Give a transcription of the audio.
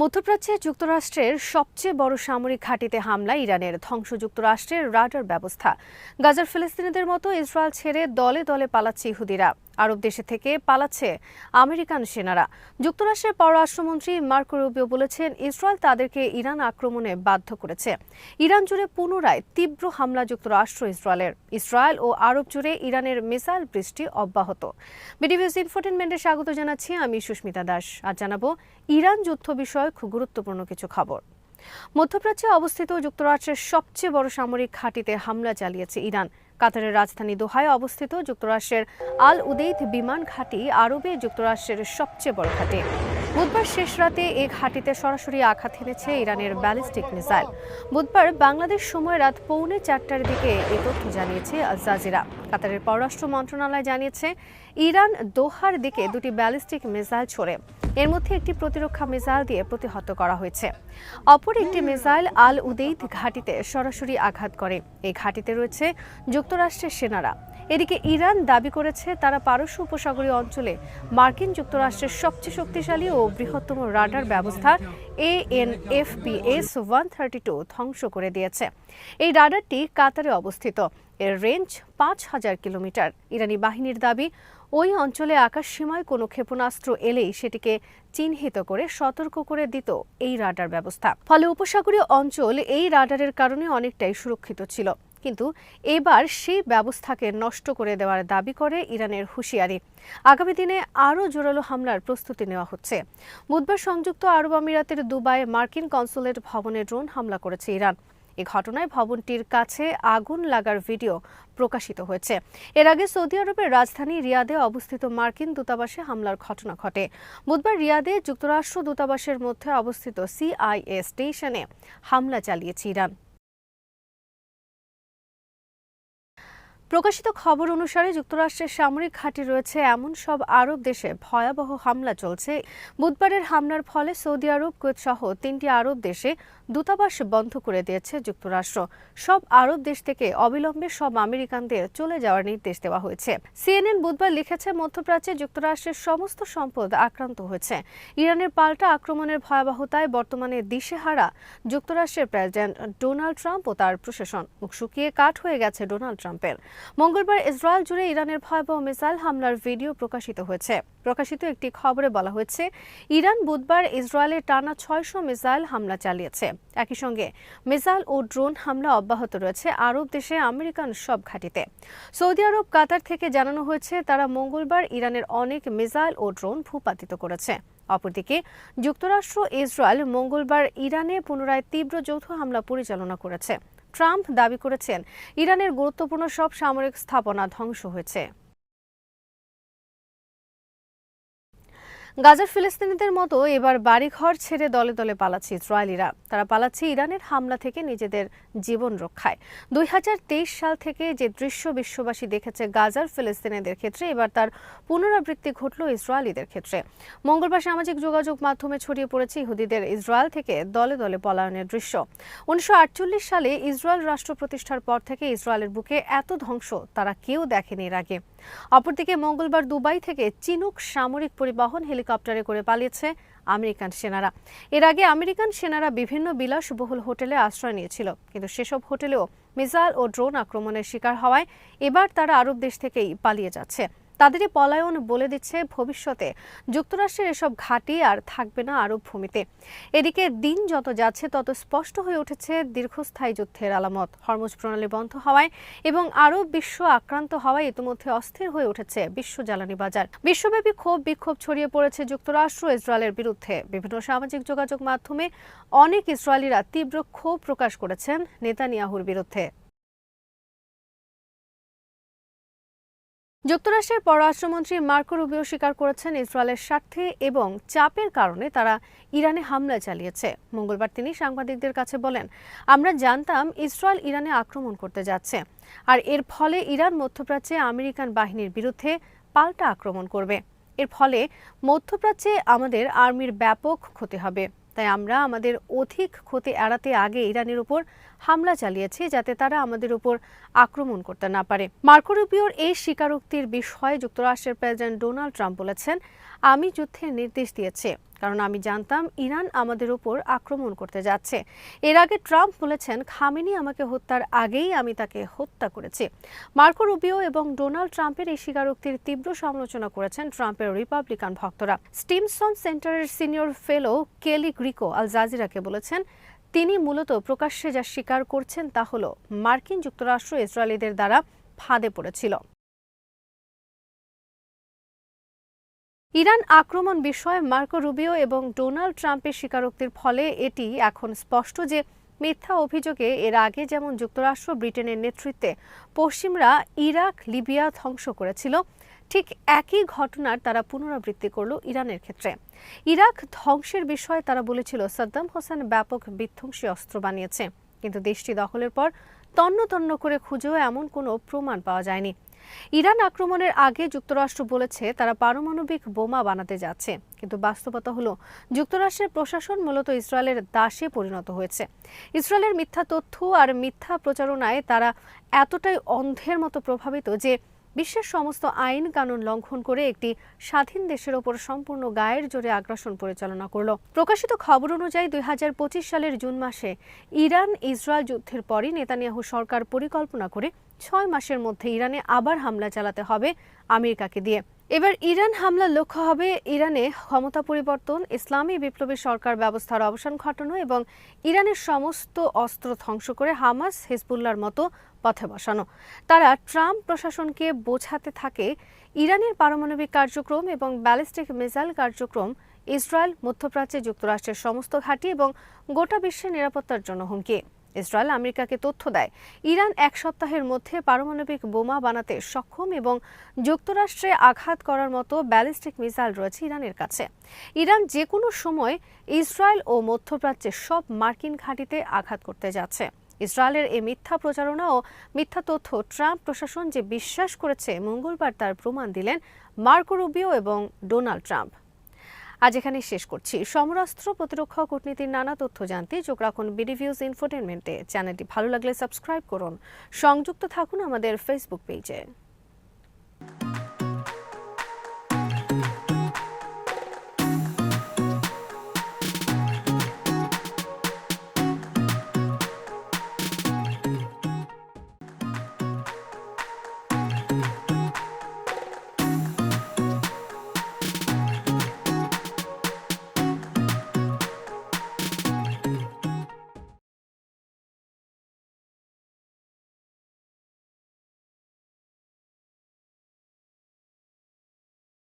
মধ্যপ্রাচ্যে যুক্তরাষ্ট্রের সবচেয়ে বড় সামরিক ঘাঁটিতে হামলা ইরানের ধ্বংস যুক্তরাষ্ট্রের রাডার ব্যবস্থা। গাজার ফিলিস্তিনিদের মতো ইসরায়েল ছেড়ে দলে দলে পালাচ্ছে ইহুদিরা। আরব দেশে থেকে পালাচ্ছে আমেরিকান সেনারা। যুক্তরাষ্ট্রের পররাষ্ট্রমন্ত্রী মার্কো রুবিও বলেছেন, ইসরায়েল তাদেরকে ইরান আক্রমণে বাধ্য করেছে। ইরান জুড়ে পুনরায় তীব্র হামলা যুক্তরাষ্ট্র ইসরায়েলের। ইসরায়েল ও আরব জুড়ে ইরানের মিসাইল বৃষ্টি অব্যাহত। বিডিভিউজ ইনফোটেনমেন্টে স্বাগত জানাচ্ছি আমি সুস্মিতা দাস। আজ জানাবো ইরান যুদ্ধ বিষয়ক গুরুত্বপূর্ণ কিছু খবর। মধ্যপ্রাচ্যে অবস্থিত যুক্তরাষ্ট্রের সবচেয়ে বড় সামরিক ঘাঁটিতে হামলা চালিয়েছে ইরান। কাতারের রাজধানী দোহায় অবস্থিত যুক্তরাষ্ট্রের আল উদেইদ বিমান ঘাঁটি আরবে যুক্তরাষ্ট্রের সবচেয়ে বড় ঘাঁটি। বুধবার শেষ রাতে এই ঘাঁটিতে সরাসরি আঘাত হেনেছে ইরানের ব্যালিস্টিক মিসাইল। বুধবার বাংলাদেশ সময় রাত 3:45টার দিকে এ তথ্য জানিয়েছে আল জাজিরা। কাতারের পররাষ্ট্র মন্ত্রণালয় জানিয়েছে, ইরান দোহার দিকে দুটি ব্যালিস্টিক মিসাইল ছোড়ে। এর মধ্যে একটি প্রতিরক্ষা মিসাইল দিয়ে প্রতিহত করা হয়েছে। অপর একটি মিসাইল আল উদেইদ ঘাঁটিতে সরাসরি আঘাত করে। এই ঘাঁটিতে রয়েছে যুক্তরাষ্ট্রের সেনারা। এদিকে ইরান দাবি করেছে, তারা পারস্য উপসাগরীয় অঞ্চলে মার্কিন যুক্তরাষ্ট্রের সবচেয়ে শক্তিশালী ও বৃহত্তম রাডার ব্যবস্থা AN/FPS-132 ধ্বংস করে দিয়েছে। এই রাডারটি কাতারে অবস্থিত। এর রেঞ্জ 5000 কিলোমিটার। ইরানি বাহিনীর দাবি, ওই অঞ্চলে আকাশসীমায় কোনো ক্ষেপণাস্ত্র এলেই সেটিকে চিহ্নিত করে সতর্ক করে দিত এই রাডার ব্যবস্থা। ফলে উপসাগরীয় অঞ্চল এই রাডারের কারণে অনেকটাই সুরক্ষিত ছিল। কিন্তু এবার সেই ব্যবস্থাকে নষ্ট করে দেওয়ার দাবি করে ইরানের হুঁশিয়ারি। আগামী দিনে আরও জোরালো হামলার প্রস্তুতি নেওয়া হচ্ছে। বুধবার সংযুক্ত আরব আমিরাতের দুবাইয়ে মার্কিন কনসুলেট ভবনে ড্রোন হামলা করেছে ইরান। এই ঘটনায় ভবনটির কাছে আগুন লাগার ভিডিও প্রকাশিত হয়েছে। এর আগে সৌদি আরবের রাজধানী রিয়াদে অবস্থিত মার্কিন দূতাবাসে হামলার ঘটনা ঘটে। বুধবার রিয়াদে যুক্তরাষ্ট্র দূতাবাসের মধ্যে অবস্থিত CIA স্টেশনে হামলা চালিয়েছে ইরান। প্রকাশিত খবর অনুসারে যুক্তরাষ্ট্রের সামরিক ঘাঁটি রয়েছে এমন সব আরব দেশে ভয়াবহ হামলা চলছে। বুধবারের হামলার ফলে সৌদি আরব, কুয়েত সহ 3টি আরব দেশে দূতাবাস বন্ধ করে দিয়েছে যুক্তরাষ্ট্র। সব আরব দেশ থেকে অবিলম্বে সব আমেরিকানদের চলে যাওয়ার নির্দেশ দেওয়া হয়েছে। CNN বুধবার লিখেছে, মধ্যপ্রাচ্যে যুক্তরাষ্ট্রের সমস্ত সম্পদ আক্রান্ত হয়েছে। ইরানের পাল্টা আক্রমণের ভয়াবহতায় বর্তমানে দিশেহারা যুক্তরাষ্ট্রের প্রেসিডেন্ট ডোনাল্ড ট্রাম্প ও তার প্রশাসন। মুখ শুকিয়ে কাঠ হয়ে গেছে ডোনাল্ড ট্রাম্পের। মঙ্গলবার ইসরায়েল জুড়ে ইরানের ভয়াবহ মিসাইল হামলার ভিডিও প্রকাশিত হয়েছে। প্রকাশিত একটি খবরে বলা হয়েছে, ইরান বুধবার ইসরায়েলে টানা 600 মিসাইল হামলা চালিয়েছে। একই সঙ্গে মিসাইল ও ড্রোন হামলা অব্যাহত রয়েছে আরব দেশে আমেরিকান সব ঘাঁটিতে। সৌদি আরব, কাতার থেকে জানানো হয়েছে, তারা মঙ্গলবার ইরানের অনেক মিসাইল ও ড্রোন ভূপাতিত করেছে। অপরদিকে যুক্তরাষ্ট্র ইসরায়েল মঙ্গলবার ইরানে পুনরায় তীব্র যৌথ হামলা পরিচালনা করেছে। ট্রাম্প দাবি করেছেন, ইরানের গুরুত্বপূর্ণ সব সামরিক স্থাপনা ধ্বংস হয়েছে। গাজার ফিলিস্তিনিদের মতো এবার বাড়িঘর ছেড়ে দলে দলে পালাচ্ছে ইসরায়েলিরা। তারা পালাচ্ছে ইরানের হামলা থেকে নিজেদের জীবন রক্ষায়। 2023 সাল থেকে যে দৃশ্য বিশ্ববাসী দেখেছে গাজার ফিলিস্তিনিদের ক্ষেত্রে, এবার তার পুনরাবৃত্তি ঘটল ইসরায়েলিদের ক্ষেত্রে। মঙ্গলবার সামাজিক যোগাযোগ মাধ্যমে ছড়িয়ে পড়েছে ইহুদিদের ইসরায়েল থেকে দলে দলে পলায়নের দৃশ্য। 1948 সালে ইসরায়েল রাষ্ট্র প্রতিষ্ঠার পর থেকে ইসরায়েলের বুকে এত ধ্বংস তারা কেউ দেখেনি এর আগে। অপরদিকে মঙ্গলবার দুবাই থেকে চিনুক সামরিক পরিবহন হেলিকপ্টারে করে পালিয়েছে আমেরিকান সেনারা। এর আগে আমেরিকান সেনারা বিভিন্ন বিলাসবহুল হোটেলে আশ্রয় নিয়েছিল, কিন্তু সেসব হোটেলেও মিসাইল ও ড্রোন আক্রমণের শিকার হওয়ায় এবার তারা আরব দেশ থেকেই পালিয়ে যাচ্ছে। তাদেরই পলায়ন বলে দিচ্ছে ভবিষ্যতে যুক্তরাষ্ট্রের এসব ঘাঁটি আর থাকবে না আরব ভূমিতে। এদিকে দিন যত যাচ্ছে তত স্পষ্ট হয়ে উঠেছে দীর্ঘস্থায়ী যুদ্ধের আলামত। হরমুজ প্রণালী বন্ধ হওয়ায় এবং আরব বিশ্ব আক্রান্ত হওয়ায় ইতিমধ্যে অস্থির হয়ে উঠেছে বিশ্ব জ্বালানি বাজার। বিশ্বব্যাপী ক্ষোভ বিক্ষোভ ছড়িয়ে পড়েছে যুক্তরাষ্ট্র ইসরায়েলের বিরুদ্ধে। বিভিন্ন সামাজিক যোগাযোগ মাধ্যমে অনেক ইসরায়েলিরা তীব্র ক্ষোভ প্রকাশ করেছেন নেতানিয়াহুর বিরুদ্ধে। যুক্তরাষ্ট্রের পররাষ্ট্রমন্ত্রী মার্কো রুবিও স্বীকার করেছেন, ইসরায়েলের স্বার্থে এবং চাপের কারণে তারা ইরানে হামলা চালিয়েছে। মঙ্গলবার তিনি সাংবাদিকদের কাছে বলেন, আমরা জানতাম ইসরায়েল ইরানে আক্রমণ করতে যাচ্ছে, আর এর ফলে ইরান মধ্যপ্রাচ্যে আমেরিকান বাহিনীর বিরুদ্ধে পাল্টা আক্রমণ করবে। এর ফলে মধ্যপ্রাচ্যে আমাদের আর্মির ব্যাপক ক্ষতি হবে। তাই আমরা আমাদের অধিক ক্ষতি এড়াতে আগে ইরানের উপর হামলা চালিয়েছি যাতে তারা আমাদের উপর আক্রমণ করতে না পারে। মার্কো রুবিওর এই স্বীকারোক্তির বিষয়ে যুক্তরাষ্ট্রের প্রেসিডেন্ট ডোনাল্ড ট্রাম্প বলেছেন, আমি যুদ্ধের নির্দেশ দিয়েছি কারণ আমি জানতাম ইরান আমাদের উপর আক্রমণ করতে যাচ্ছে। এর আগে ট্রাম্প বলেছেন, খামেনি আমাকে হত্যার আগেই আমি তাকে হত্যা করেছি। মার্কো রুবিও এবং ডোনাল্ড ট্রাম্পের এই স্বীকারোক্তির তীব্র সমালোচনা করেছেন ট্রাম্পের রিপাবলিকান ভক্তরা। স্টিমসন সেন্টারের সিনিয়র ফেলো কেলি গ্রিকো আল জাজিরাকে বলেছেন, তিনি মূলত প্রকাশ্যে যা স্বীকার করছেন তা হল মার্কিন যুক্তরাষ্ট্র ইসরায়েলিদের দ্বারা ফাঁদে পড়েছিল। ইরান আক্রমণ বিষয়ে মার্কো রুবিও এবং ডোনাল্ড ট্রাম্পের স্বীকারোক্তির ফলে এটি এখন স্পষ্ট যে মিথ্যা অভিযোগে এর আগে যেমন যুক্তরাষ্ট্র ব্রিটেনের নেতৃত্বে পশ্চিমরা ইরাক লিবিয়া ধ্বংস করেছিল, ঠিক একই ঘটনার তারা পুনরাবৃত্তি করল ইরানের ক্ষেত্রে। ইরাক ধ্বংসের বিষয়ে তারা বলেছিল সাদ্দাম হোসেন ব্যাপক বিধ্বংসী অস্ত্র বানিয়েছে, কিন্তু দেশটি দখলের পর তন্ন তন্ন করে খুঁজেও এমন কোনো প্রমাণ পাওয়া যায়নি। ইরান আক্রমণের আগে যুক্তরাষ্ট্র বলেছে তারা পারমাণবিক বোমা বানাতে যাচ্ছে, কিন্তু বাস্তবতা হলো যুক্তরাষ্ট্রের প্রশাসন মূলত ইসরায়েলের দাসে পরিণত হয়েছে। ইসরায়েলের মিথ্যা তথ্য আর মিথ্যা প্রচারণায় তারা এতটাই অন্ধের মতো প্রভাবিত যে বিশ্বের সমস্ত আইন কানুন লঙ্ঘন করে একটি স্বাধীন দেশের ওপর সম্পূর্ণ গায়ের জোরে আগ্রাসন পরিচালনা করল। প্রকাশিত খবর অনুযায়ী 2025 সালের জুন মাসে ইরান ইসরায়েল যুদ্ধের পরই নেতানিয়াহু সরকার পরিকল্পনা করে 6 মাসের মধ্যে ইরানে আবার হামলা চালাতে হবে আমেরিকাকে দিয়ে। এবার ইরান হামলার লক্ষ্য হবে ইরানে ক্ষমতা পরিবর্তন, ইসলামী বিপ্লবী সরকার ব্যবস্থার অবসান ঘটানো এবং ইরানের সমস্ত অস্ত্র ধ্বংস করে হামাস হিজবুল্লাহর মতো পথে বসানো। তারা ট্রাম্প প্রশাসনকে বোঝাতে থাকে ইরানের পারমাণবিক কার্যক্রম এবং ব্যালিস্টিক মিসাইল কার্যক্রম ইসরায়েল, মধ্যপ্রাচ্যে যুক্তরাষ্ট্রের সমস্ত ঘাঁটি এবং গোটা বিশ্বের নিরাপত্তার জন্য হুমকি। ইসরায়েল আমেরিকাকে তথ্য দেয় ইরান 1 সপ্তাহের মধ্যে পারমাণবিক বোমা বানাতে সক্ষম এবং যুক্তরাষ্ট্রে আঘাত করার মতো ব্যালিস্টিক মিসাইল রয়েছে ইরানের কাছে। ইরান যে কোনো সময় ইসরায়েল ও মধ্যপ্রাচ্যের সব মার্কিন ঘাঁটিতে আঘাত করতে যাচ্ছে। ইসরায়েলের এই মিথ্যা প্রচারণা ও মিথ্যা তথ্য ট্রাম্প প্রশাসন যে বিশ্বাস করেছে মঙ্গলবার তার প্রমাণ দিলেন মার্কো রুবিও এবং ডোনাল্ড ট্রাম্প। আজ এখানে শেষ করছি। সমরাস্ত্র, প্রতিরক্ষা ও কূটনীতির নানা তথ্য জানতে চোখ রাখুন বিডিভিউজ ইনফোটেনমেন্টে। চ্যানেলটি ভালো লাগলে সাবস্ক্রাইব করুন। সংযুক্ত থাকুন আমাদের ফেসবুক পেজে।